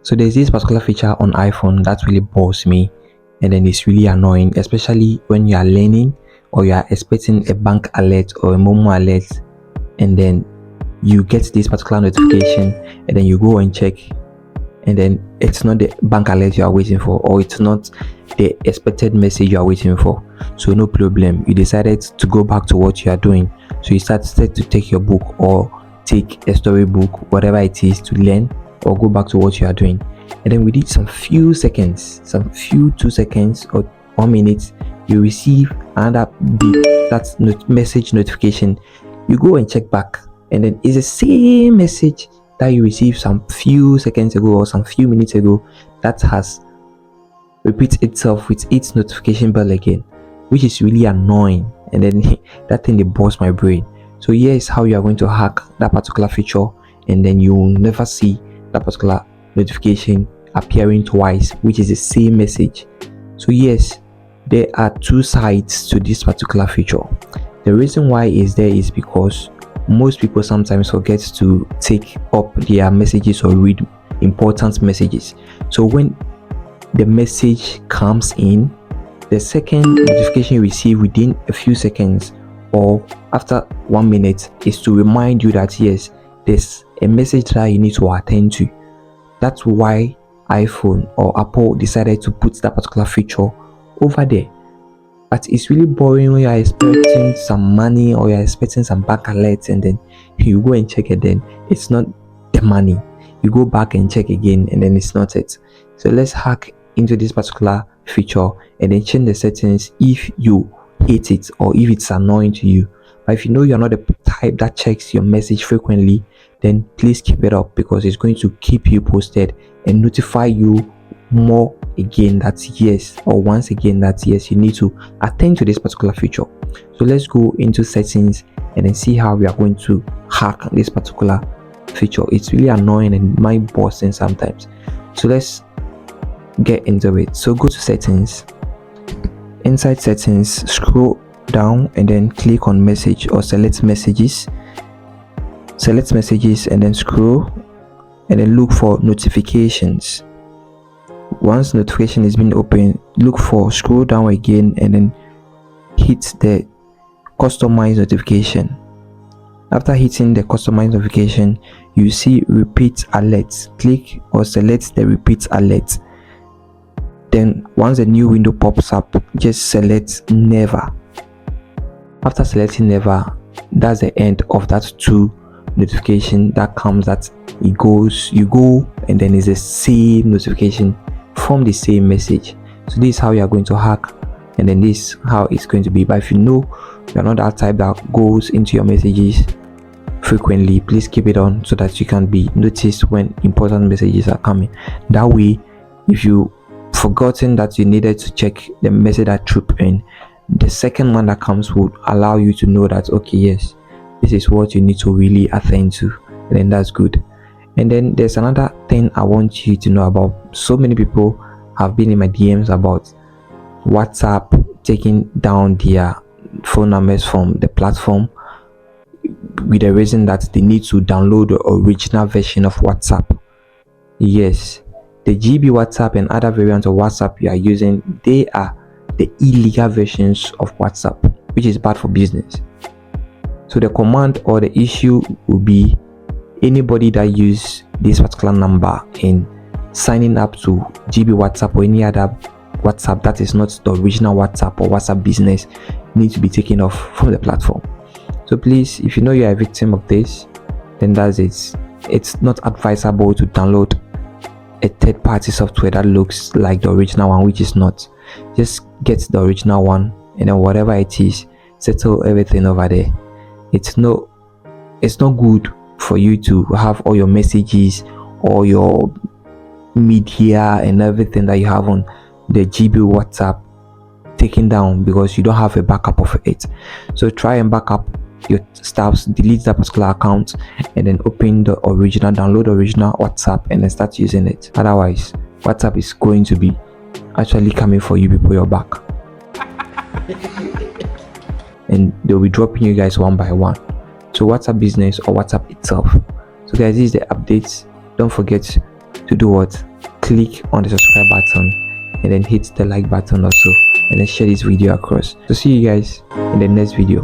So there's this particular feature on iPhone that really bores me, and then it's really annoying, especially when you are learning or you are expecting a bank alert or a Momo alert, and then you get this particular notification and then you go and check, and then it's not the bank alert you are waiting for, or it's not the expected message you are waiting for. So no problem, you decided to go back to what you are doing. So you started to take your book or take a storybook, whatever it is, to learn or go back to what you are doing. And then within some few seconds, 2 seconds or 1 minute, you receive another beep, that's message notification. You go and check back, and then it's the same message that you received some few seconds ago or some few minutes ago that has repeated itself with its notification bell again, which is really annoying. And then that thing, they bust my brain. So here's how you are going to hack that particular feature, and then you will never see that particular notification appearing twice, which is the same message. So yes, there are two sides to this particular feature. The reason why is there is because most people sometimes forget to take up their messages or read important messages. So when the message comes in, the second notification you receive within a few seconds or after 1 minute is to remind you that yes, there's a message that you need to attend to. That's why iPhone or Apple decided to put that particular feature over there. But it's really boring when you're expecting some money or you're expecting some bank alerts, and then you go and check it, then it's not the money. You go back and check again, and then it's not it. So let's hack into this particular feature and then change the settings if you hate it or if it's annoying to you. But if you know you're not the type that checks your message frequently, then please keep it up, because it's going to keep you posted and notify you more again that yes, or once again that yes, you need to attend to this particular feature. So let's go into settings and then see how we are going to hack this particular feature. It's really annoying and mind busting sometimes. So let's get into it. So go to settings. Inside settings, scroll down and then click on message or select messages, and then scroll and then look for notifications. Once notification is being opened, scroll down again and then hit the customize notification. After hitting the customize notification, you see repeat alerts. Click or select the repeat alert. Then once a new window pops up, just select never. After selecting never, that's the end of that two notification that comes, that you go and then it's the same notification from the same message. So this is how you are going to hack, and then this is how it's going to be. But if you know you're not that type that goes into your messages frequently, please keep it on so that you can be noticed when important messages are coming. That way, if you forgotten that you needed to check the message that troop in, the second one that comes would allow you to know that okay, yes, this is what you need to really attend to, and then that's good. And then there's another thing I want you to know about. So many people have been in my DMs about WhatsApp taking down their phone numbers from the platform with the reason that they need to download the original version of WhatsApp. Yes, the GB WhatsApp and other variants of WhatsApp you are using, they are the illegal versions of WhatsApp, which is bad for business. So the command or the issue will be anybody that use this particular number in signing up to GB WhatsApp or any other WhatsApp that is not the original WhatsApp or WhatsApp business needs to be taken off from the platform. So please, if you know you are a victim of this, then that's it. It's not advisable to download a third-party software that looks like the original one, which is not. Just get the original one, and then whatever it is, settle everything over there. It's not good for you to have all your messages, all your media and everything that you have on the GB WhatsApp taken down because you don't have a backup of it. So try and back up your stuff, delete that particular account, and then open the original, download the original WhatsApp and then start using it. Otherwise, WhatsApp is going to be actually coming for you before you're back. And they'll be dropping you guys one by one. So WhatsApp business or WhatsApp itself. So guys, this is the updates. Don't forget to do what? click on the subscribe button and then hit the like button also, and then share this video across. So see you guys in the next video.